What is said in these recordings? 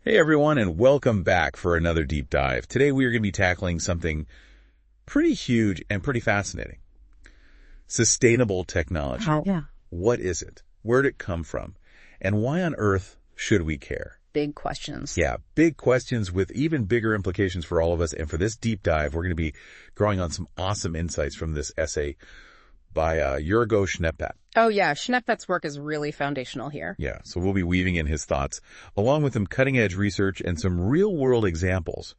Hey everyone, and welcome back for another deep dive. Today we are going to be tackling something pretty huge and pretty fascinating. Sustainable technology. Yeah. What is it? Where did it come from? And why on earth should we care? Big questions. Yeah, big questions with even bigger implications for all of us. And for this deep dive, we're going to be drawing on some awesome insights from this essay by Jörg-Owe. Oh, yeah. Schneppet's work is really foundational here. Yeah, so we'll be weaving in his thoughts, along with some cutting-edge research and some real-world examples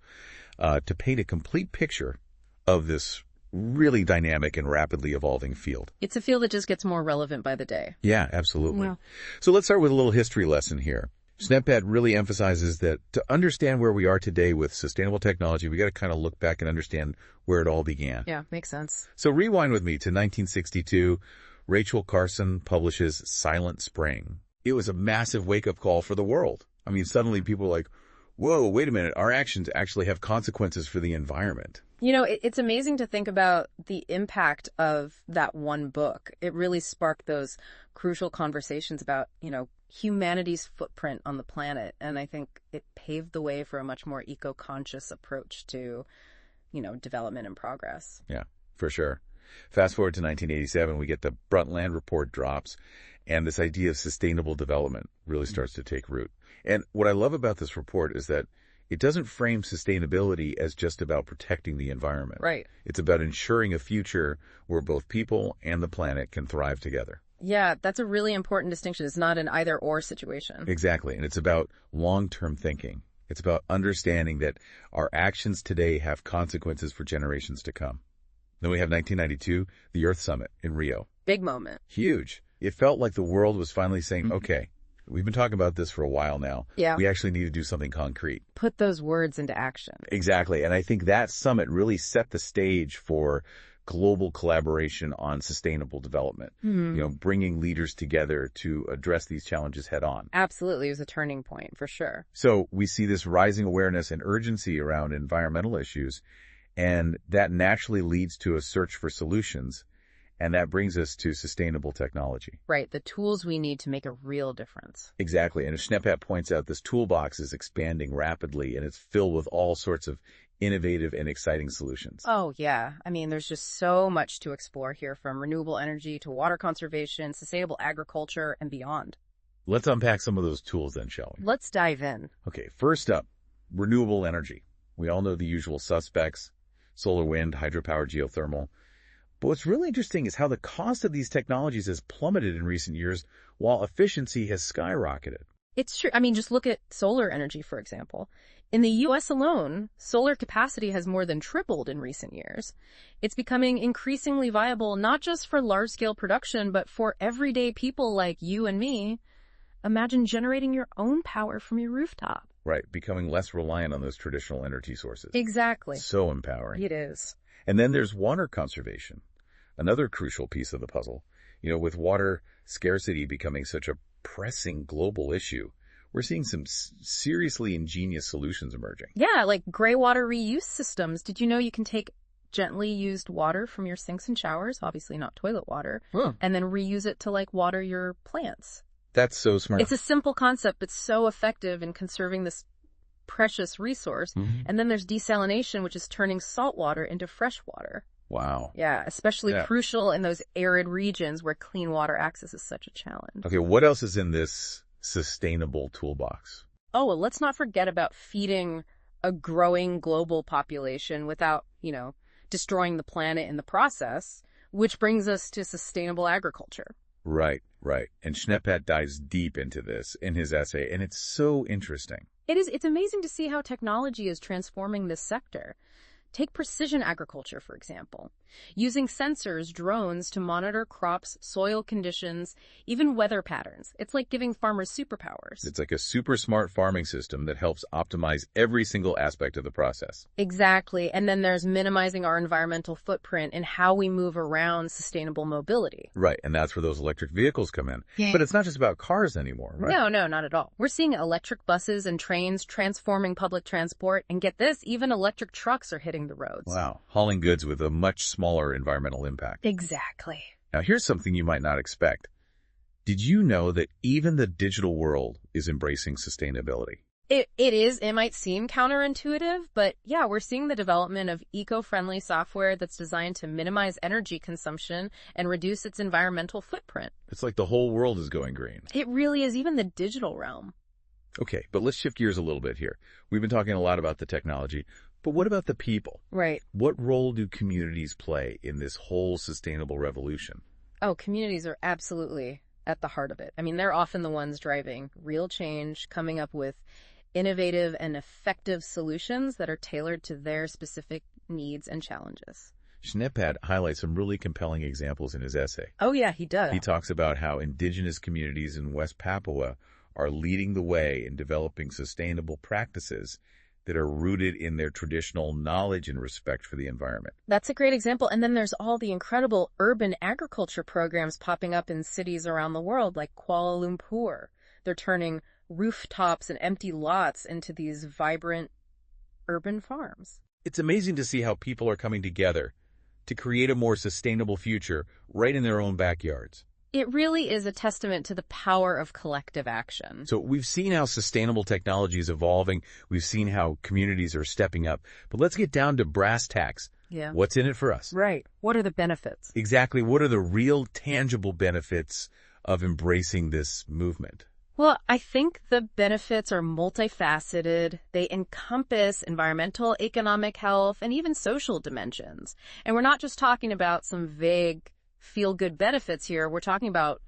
to paint a complete picture of this really dynamic and rapidly evolving field. It's a field that just gets more relevant by the day. Yeah, absolutely. Yeah. So let's start with a little history lesson here. Schneppet really emphasizes that to understand where we are today with sustainable technology, we got to kind of look back and understand where it all began. Yeah, makes sense. So rewind with me to 1962. Rachel Carson publishes Silent Spring. It was a massive wake-up call for the world. I mean, suddenly people were like, whoa, wait a minute, our actions actually have consequences for the environment. You know, it's amazing to think about the impact of that one book. It really sparked those crucial conversations about, humanity's footprint on the planet. And I think it paved the way for a much more eco-conscious approach to, development and progress. Yeah, for sure. Fast forward to 1987, we get the Brundtland Report drops, and this idea of sustainable development really starts to take root. And what I love about this report is that it doesn't frame sustainability as just about protecting the environment. Right. It's about ensuring a future where both people and the planet can thrive together. Yeah, that's a really important distinction. It's not an either-or situation. Exactly. And it's about long-term thinking. It's about understanding that our actions today have consequences for generations to come. Then we have 1992, the Earth Summit in Rio. Big moment. Huge. It felt like the world was finally saying, okay, we've been talking about this for a while now. Yeah. We actually need to do something concrete. Put those words into action. Exactly. And I think that summit really set the stage for global collaboration on sustainable development, bringing leaders together to address these challenges head on. Absolutely. It was a turning point for sure. So we see this rising awareness and urgency around environmental issues, and that naturally leads to a search for solutions. And that brings us to sustainable technology. Right. The tools we need to make a real difference. Exactly. And as Schneppet points out, this toolbox is expanding rapidly, and it's filled with all sorts of innovative and exciting solutions. Oh, yeah. I mean, there's just so much to explore here, from renewable energy to water conservation, sustainable agriculture, and beyond. Let's unpack some of those tools then, shall we? Let's dive in. Okay. First up, renewable energy. We all know the usual suspects: solar, wind, hydropower, geothermal. But what's really interesting is how the cost of these technologies has plummeted in recent years while efficiency has skyrocketed. It's true. I mean, just look at solar energy, for example. In the U.S. alone, solar capacity has more than tripled in recent years. It's becoming increasingly viable, not just for large-scale production, but for everyday people like you and me. Imagine generating your own power from your rooftop. Right, becoming less reliant on those traditional energy sources. Exactly. So empowering. It is. And then there's water conservation, another crucial piece of the puzzle. With water scarcity becoming such a pressing global issue, we're seeing some seriously ingenious solutions emerging. Yeah, like gray water reuse systems. Did you know you can take gently used water from your sinks and showers, obviously not toilet water, and then reuse it to water your plants? That's so smart. It's a simple concept, but so effective in conserving this precious resource. And then there's desalination, which is turning salt water into fresh water. Wow. Yeah, especially crucial in those arid regions where clean water access is such a challenge. Okay, what else is in this sustainable toolbox? Oh, well, let's not forget about feeding a growing global population without, destroying the planet in the process, which brings us to sustainable agriculture. Right. And Schneppet dives deep into this in his essay, and it's so interesting. It's amazing to see how technology is transforming this sector. Take precision agriculture, for example. Using sensors, drones to monitor crops, soil conditions, even weather patterns. It's like giving farmers superpowers. It's like a super smart farming system that helps optimize every single aspect of the process. Exactly. And then there's minimizing our environmental footprint and how we move around sustainable mobility. Right. And that's where those electric vehicles come in. Yeah. But it's not just about cars anymore, right? No, not at all. We're seeing electric buses and trains transforming public transport. And get this, even electric trucks are hitting the roads. Wow. Hauling goods with a much smaller environmental impact. Exactly. Now, here's something you might not expect. Did you know that even the digital world is embracing sustainability? It might seem counterintuitive, but yeah, we're seeing the development of eco-friendly software that's designed to minimize energy consumption and reduce its environmental footprint. It's like the whole world is going green. It really is, even the digital realm. Okay, but let's shift gears a little bit here. We've been talking a lot about the technology, but what about the people? Right. What role do communities play in this whole sustainable revolution? Oh, communities are absolutely at the heart of it. I mean, they're often the ones driving real change, coming up with innovative and effective solutions that are tailored to their specific needs and challenges. Schneepat highlights some really compelling examples in his essay. Oh, yeah, he does. He talks about how indigenous communities in West Papua are leading the way in developing sustainable practices that are rooted in their traditional knowledge and respect for the environment. That's a great example. And then there's all the incredible urban agriculture programs popping up in cities around the world, like Kuala Lumpur. They're turning rooftops and empty lots into these vibrant urban farms. It's amazing to see how people are coming together to create a more sustainable future right in their own backyards. It really is a testament to the power of collective action. So we've seen how sustainable technology is evolving. We've seen how communities are stepping up. But let's get down to brass tacks. Yeah. What's in it for us? Right. What are the benefits? Exactly. What are the real tangible benefits of embracing this movement? Well, I think the benefits are multifaceted. They encompass environmental, economic health, and even social dimensions. And we're not just talking about some vague feel-good benefits here. We're talking about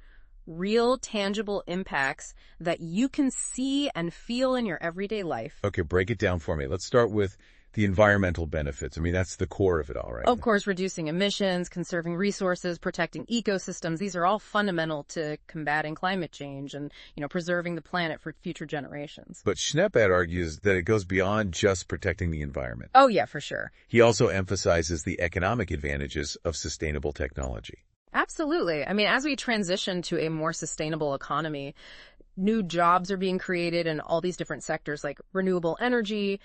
real, tangible impacts that you can see and feel in your everyday life. Okay, break it down for me. Let's start with the environmental benefits. I mean, that's the core of it all, right? Of course, reducing emissions, conserving resources, protecting ecosystems. These are all fundamental to combating climate change and, preserving the planet for future generations. But Schneepat argues that it goes beyond just protecting the environment. Oh, yeah, for sure. He also emphasizes the economic advantages of sustainable technology. Absolutely. I mean, as we transition to a more sustainable economy, new jobs are being created in all these different sectors like renewable energy,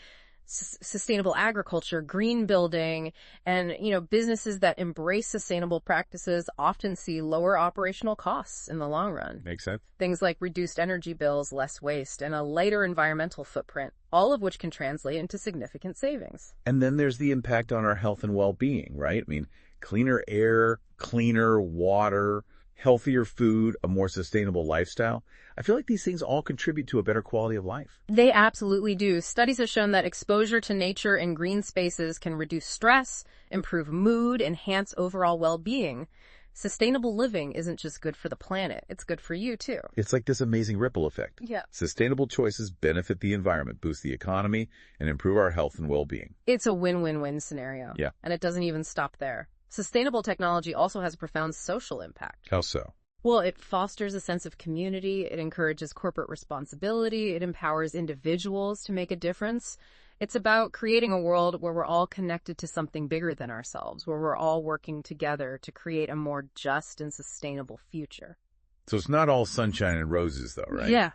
sustainable agriculture, green building, and, businesses that embrace sustainable practices often see lower operational costs in the long run. Makes sense. Things like reduced energy bills, less waste, and a lighter environmental footprint, all of which can translate into significant savings. And then there's the impact on our health and well-being, right? I mean, cleaner air, cleaner water, healthier food, a more sustainable lifestyle. I feel like these things all contribute to a better quality of life. They absolutely do. Studies have shown that exposure to nature and green spaces can reduce stress, improve mood, enhance overall well-being. Sustainable living isn't just good for the planet, it's good for you too. It's like this amazing ripple effect. Yeah. Sustainable choices benefit the environment, boost the economy, and improve our health and well-being. It's a win-win-win scenario. Yeah. And it doesn't even stop there. Sustainable technology also has a profound social impact. How so? Well, it fosters a sense of community, it encourages corporate responsibility, it empowers individuals to make a difference. It's about creating a world where we're all connected to something bigger than ourselves, where we're all working together to create a more just and sustainable future. So it's not all sunshine and roses, though, right? Yeah.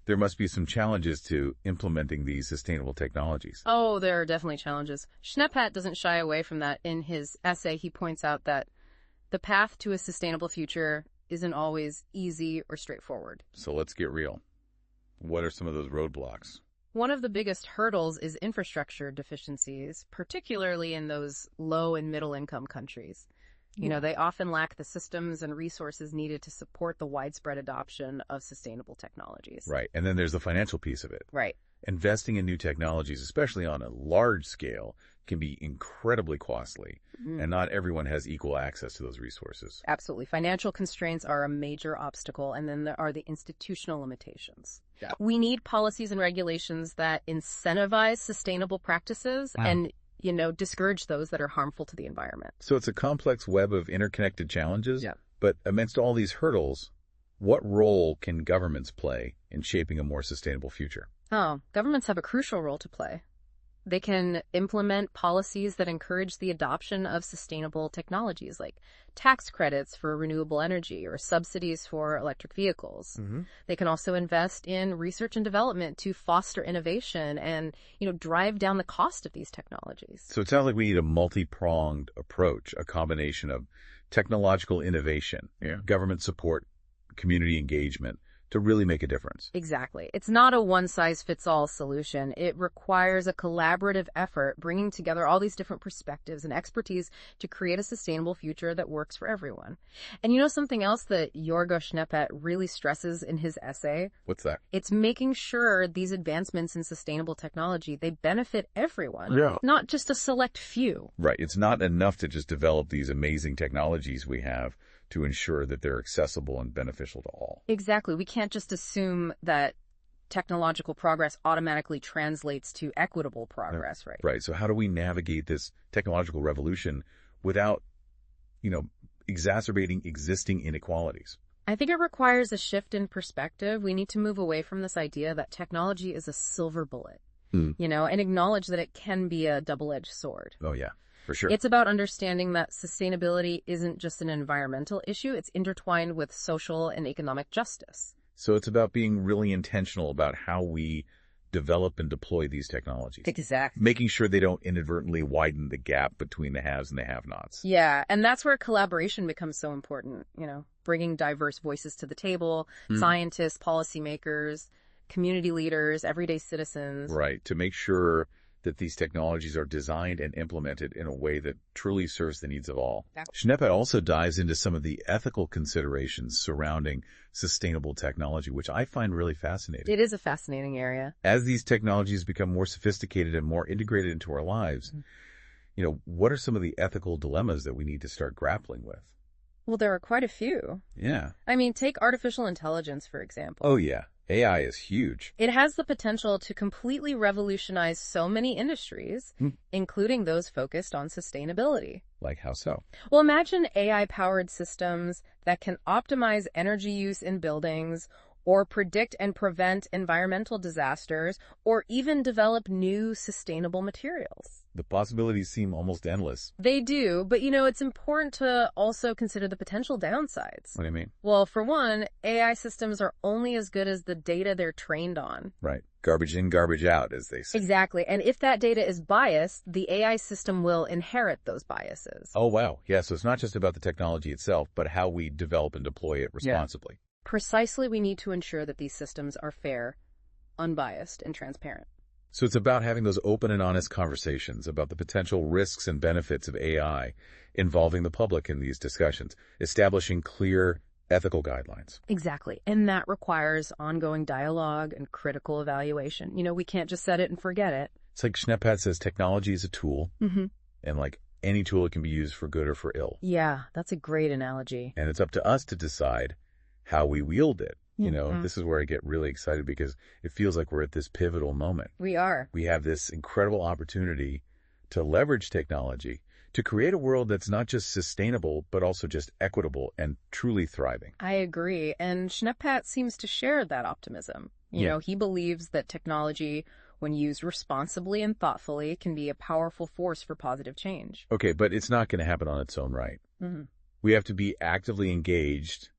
There must be some challenges to implementing these sustainable technologies. Oh, there are definitely challenges. Schneepat doesn't shy away from that. In his essay, he points out that the path to a sustainable future isn't always easy or straightforward. So let's get real. What are some of those roadblocks? One of the biggest hurdles is infrastructure deficiencies, particularly in those low and middle income countries. They often lack the systems and resources needed to support the widespread adoption of sustainable technologies. Right. And then there's the financial piece of it. Right. Investing in new technologies, especially on a large scale, can be incredibly costly, and not everyone has equal access to those resources. Absolutely. Financial constraints are a major obstacle, and then there are the institutional limitations. Yeah. We need policies and regulations that incentivize sustainable practices and discourage those that are harmful to the environment. So it's a complex web of interconnected challenges. Yeah. But amidst all these hurdles, what role can governments play in shaping a more sustainable future? Oh, governments have a crucial role to play. They can implement policies that encourage the adoption of sustainable technologies like tax credits for renewable energy or subsidies for electric vehicles. They can also invest in research and development to foster innovation and, drive down the cost of these technologies. So it sounds like we need a multi-pronged approach, a combination of technological innovation, government support, community engagement to really make a difference. Exactly. It's not a one-size-fits-all solution. It requires a collaborative effort, bringing together all these different perspectives and expertise to create a sustainable future that works for everyone. And something else that Jörg-Owe really stresses in his essay? What's that? It's making sure these advancements in sustainable technology, they benefit everyone, Yeah. not just a select few. Right. It's not enough to just develop these amazing technologies we have to ensure that they're accessible and beneficial to all. Exactly. We can't just assume that technological progress automatically translates to equitable progress, right? Right. So how do we navigate this technological revolution without, exacerbating existing inequalities? I think it requires a shift in perspective. We need to move away from this idea that technology is a silver bullet, and acknowledge that it can be a double-edged sword. Oh, yeah. For sure. It's about understanding that sustainability isn't just an environmental issue, it's intertwined with social and economic justice. So it's about being really intentional about how we develop and deploy these technologies. Exactly. Making sure they don't inadvertently widen the gap between the haves and the have-nots. Yeah, and that's where collaboration becomes so important, bringing diverse voices to the table, scientists, policymakers, community leaders, everyday citizens. Right, to make sure that these technologies are designed and implemented in a way that truly serves the needs of all. Schneppert also dives into some of the ethical considerations surrounding sustainable technology, which I find really fascinating. It is a fascinating area. As these technologies become more sophisticated and more integrated into our lives, what are some of the ethical dilemmas that we need to start grappling with? Well, there are quite a few. Yeah. I mean, take artificial intelligence, for example. Oh, yeah. AI is huge. It has the potential to completely revolutionize so many industries, including those focused on sustainability. Like how so? Well, imagine AI-powered systems that can optimize energy use in buildings, or predict and prevent environmental disasters, or even develop new sustainable materials. The possibilities seem almost endless. They do, but it's important to also consider the potential downsides. What do you mean? Well, for one, AI systems are only as good as the data they're trained on. Right. Garbage in, garbage out, as they say. Exactly. And if that data is biased, the AI system will inherit those biases. Oh, wow. Yeah, so it's not just about the technology itself, but how we develop and deploy it responsibly. Yeah. Precisely, we need to ensure that these systems are fair, unbiased, and transparent. So it's about having those open and honest conversations about the potential risks and benefits of AI, involving the public in these discussions, establishing clear ethical guidelines. Exactly. And that requires ongoing dialogue and critical evaluation. We can't just set it and forget it. It's like Schneppert says, technology is a tool, and like any tool, it can be used for good or for ill. Yeah, that's a great analogy. And it's up to us to decide how we wield it. This is where I get really excited because it feels like we're at this pivotal moment. We are. We have this incredible opportunity to leverage technology to create a world that's not just sustainable, but also just equitable and truly thriving. I agree. And Schneppert seems to share that optimism. He believes that technology, when used responsibly and thoughtfully, can be a powerful force for positive change. Okay, but it's not going to happen on its own right. We have to be actively engaged,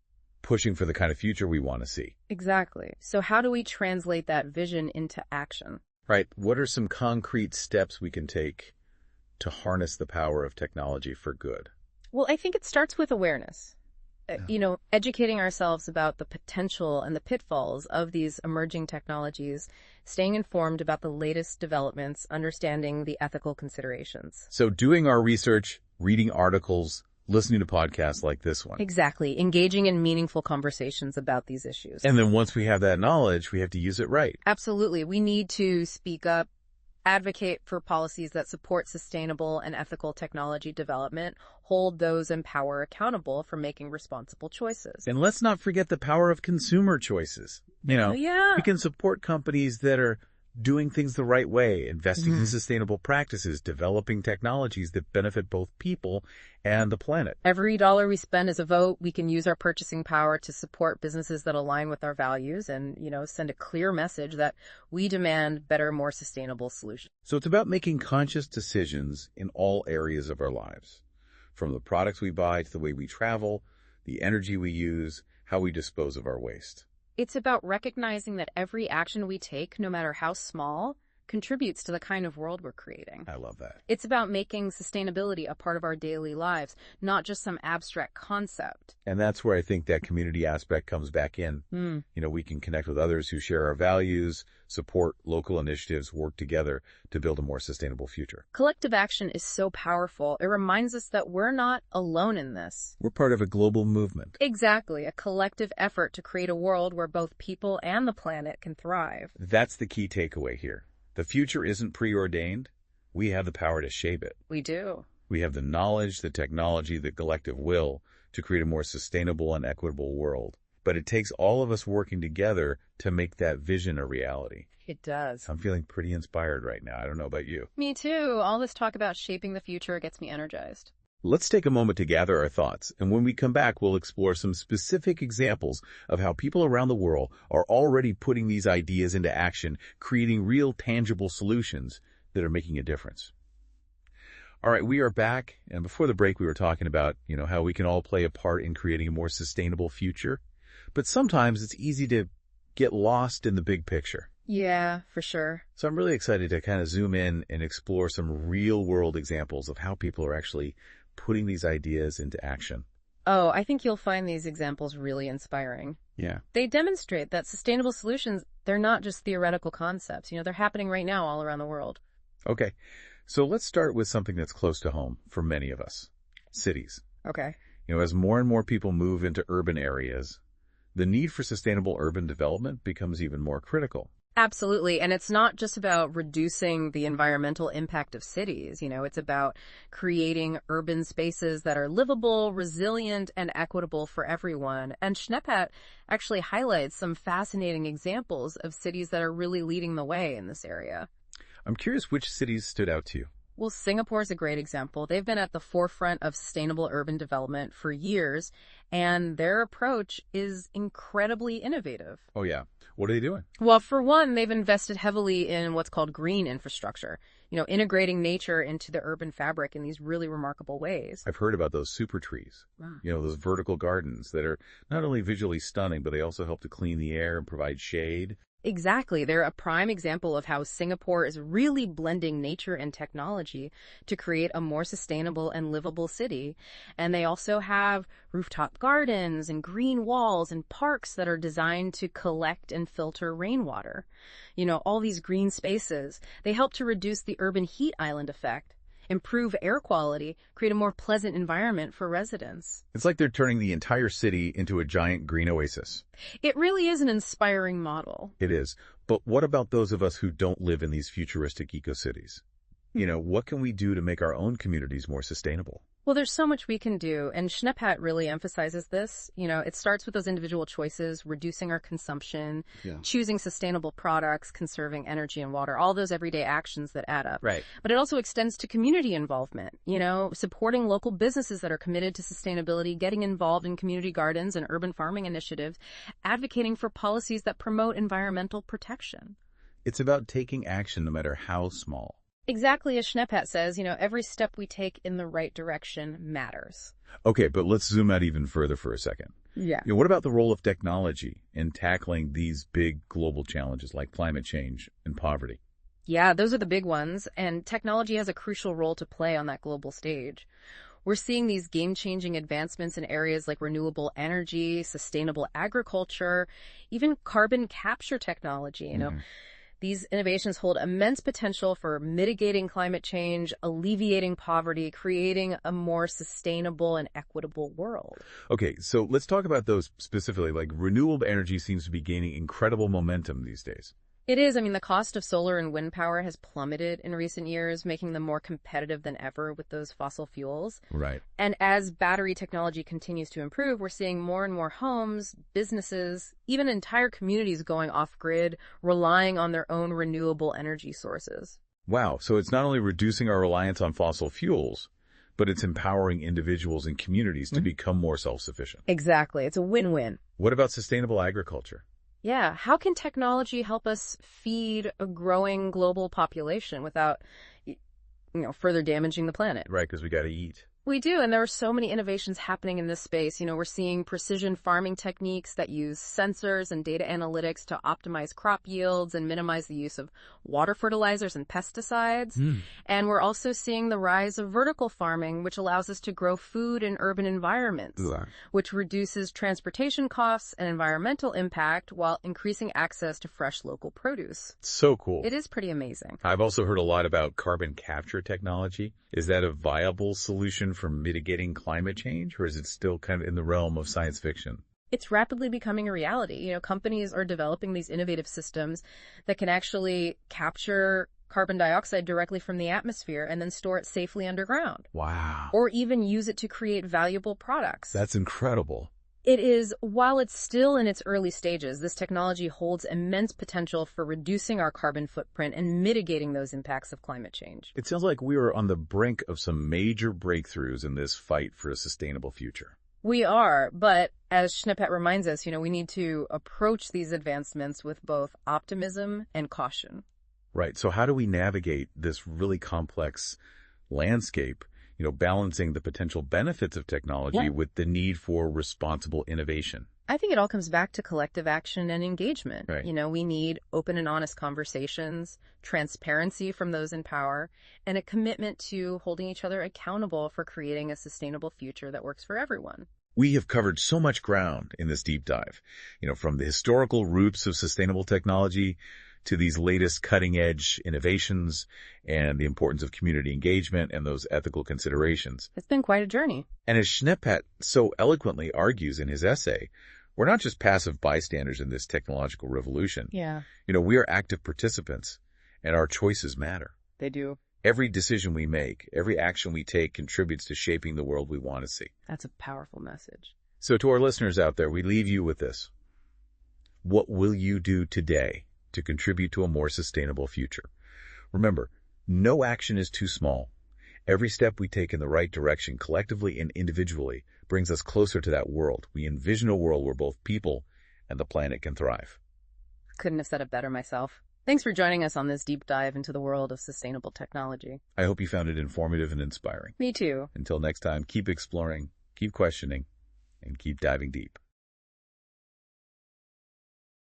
pushing for the kind of future we want to see. Exactly. So how do we translate that vision into action? Right. What are some concrete steps we can take to harness the power of technology for good? Well, I think it starts with awareness. Educating ourselves about the potential and the pitfalls of these emerging technologies, staying informed about the latest developments, understanding the ethical considerations. So doing our research, reading articles, listening to podcasts like this one. Exactly. Engaging in meaningful conversations about these issues. And then once we have that knowledge, we have to use it right. Absolutely. We need to speak up, advocate for policies that support sustainable and ethical technology development, hold those in power accountable for making responsible choices. And let's not forget the power of consumer choices. We can support companies that are doing things the right way, investing in sustainable practices, developing technologies that benefit both people and the planet. Every dollar we spend is a vote. We can use our purchasing power to support businesses that align with our values and, send a clear message that we demand better, more sustainable solutions. So it's about making conscious decisions in all areas of our lives, from the products we buy to the way we travel, the energy we use, how we dispose of our waste. It's about recognizing that every action we take, no matter how small, contributes to the kind of world we're creating. I love that. It's about making sustainability a part of our daily lives, not just some abstract concept. And that's where I think that community aspect comes back in. We can connect with others who share our values, support local initiatives, work together to build a more sustainable future. Collective action is so powerful. It reminds us that we're not alone in this. We're part of a global movement. Exactly, a collective effort to create a world where both people and the planet can thrive. That's the key takeaway here. The future isn't preordained. We have the power to shape it. We do. We have the knowledge, the technology, the collective will to create a more sustainable and equitable world. But it takes all of us working together to make that vision a reality. It does. I'm feeling pretty inspired right now. I don't know about you. Me too. All this talk about shaping the future gets me energized. Let's take a moment to gather our thoughts, and when we come back, we'll explore some specific examples of how people around the world are already putting these ideas into action, creating real tangible solutions that are making a difference. All right, we are back, and before the break, we were talking about, how we can all play a part in creating a more sustainable future, but sometimes it's easy to get lost in the big picture. Yeah, for sure. So I'm really excited to kind of zoom in and explore some real-world examples of how people are actually putting these ideas into action. Oh, I think you'll find these examples really inspiring. Yeah. They demonstrate that sustainable solutions, they're not just theoretical concepts. They're happening right now all around the world. Okay. So let's start with something that's close to home for many of us. Cities. Okay. As more and more people move into urban areas, the need for sustainable urban development becomes even more critical. Absolutely. And it's not just about reducing the environmental impact of cities. It's about creating urban spaces that are livable, resilient, and equitable for everyone. And Schneepat actually highlights some fascinating examples of cities that are really leading the way in this area. I'm curious which cities stood out to you. Well, Singapore is a great example. They've been at the forefront of sustainable urban development for years, and their approach is incredibly innovative. Oh, yeah. What are they doing? Well, for one, they've invested heavily in what's called green infrastructure, integrating nature into the urban fabric in these really remarkable ways. I've heard about those super trees, those vertical gardens that are not only visually stunning, but they also help to clean the air and provide shade. Exactly. They're a prime example of how Singapore is really blending nature and technology to create a more sustainable and livable city. And they also have rooftop gardens and green walls and parks that are designed to collect and filter rainwater. All these green spaces, they help to reduce the urban heat island effect, improve air quality, create a more pleasant environment for residents. It's like they're turning the entire city into a giant green oasis. It really is an inspiring model. It is. But what about those of us who don't live in these futuristic eco-cities? What can we do to make our own communities more sustainable? Well, there's so much we can do, and Schneepat really emphasizes this. It starts with those individual choices, reducing our consumption, choosing sustainable products, conserving energy and water, all those everyday actions that add up. Right. But it also extends to community involvement, supporting local businesses that are committed to sustainability, getting involved in community gardens and urban farming initiatives, advocating for policies that promote environmental protection. It's about taking action no matter how small. Exactly as Schneepat says, every step we take in the right direction matters. Okay, but let's zoom out even further for a second. Yeah. What about the role of technology in tackling these big global challenges like climate change and poverty? Yeah, those are the big ones, and technology has a crucial role to play on that global stage. We're seeing these game-changing advancements in areas like renewable energy, sustainable agriculture, even carbon capture technology, These innovations hold immense potential for mitigating climate change, alleviating poverty, creating a more sustainable and equitable world. Okay, so let's talk about those specifically. Like renewable energy seems to be gaining incredible momentum these days. It is. The cost of solar and wind power has plummeted in recent years, making them more competitive than ever with those fossil fuels. Right. And as battery technology continues to improve, we're seeing more and more homes, businesses, even entire communities going off-grid, relying on their own renewable energy sources. Wow. So it's not only reducing our reliance on fossil fuels, but it's empowering individuals and communities to become more self-sufficient. Exactly. It's a win-win. What about sustainable agriculture? Yeah. How can technology help us feed a growing global population without, further damaging the planet? Right, because we got to eat. We do, and there are so many innovations happening in this space. We're seeing precision farming techniques that use sensors and data analytics to optimize crop yields and minimize the use of water fertilizers and pesticides. And we're also seeing the rise of vertical farming, which allows us to grow food in urban environments, which reduces transportation costs and environmental impact while increasing access to fresh local produce. So cool. It is pretty amazing. I've also heard a lot about carbon capture technology. Is that a viable solution for mitigating climate change, or is it still kind of in the realm of science fiction? It's rapidly becoming a reality. Companies are developing these innovative systems that can actually capture carbon dioxide directly from the atmosphere and then store it safely underground. Wow. Or even use it to create valuable products. That's incredible. It is, while it's still in its early stages, this technology holds immense potential for reducing our carbon footprint and mitigating those impacts of climate change. It sounds like we are on the brink of some major breakthroughs in this fight for a sustainable future. We are, but as Schnippet reminds us, we need to approach these advancements with both optimism and caution. Right. So how do we navigate this really complex landscape, balancing the potential benefits of technology with the need for responsible innovation? I think it all comes back to collective action and engagement. Right. We need open and honest conversations, transparency from those in power, and a commitment to holding each other accountable for creating a sustainable future that works for everyone. We have covered so much ground in this deep dive, from the historical roots of sustainable technology to these latest cutting-edge innovations and the importance of community engagement and those ethical considerations. It's been quite a journey. And as Schnippet so eloquently argues in his essay, we're not just passive bystanders in this technological revolution. Yeah. We are active participants, and our choices matter. They do. Every decision we make, every action we take contributes to shaping the world we want to see. That's a powerful message. So to our listeners out there, we leave you with this. What will you do today to contribute to a more sustainable future? Remember, no action is too small. Every step we take in the right direction, collectively and individually, brings us closer to that world. We envision a world where both people and the planet can thrive. Couldn't have said it better myself. Thanks for joining us on this deep dive into the world of sustainable technology. I hope you found it informative and inspiring. Me too. Until next time, keep exploring, keep questioning, and keep diving deep.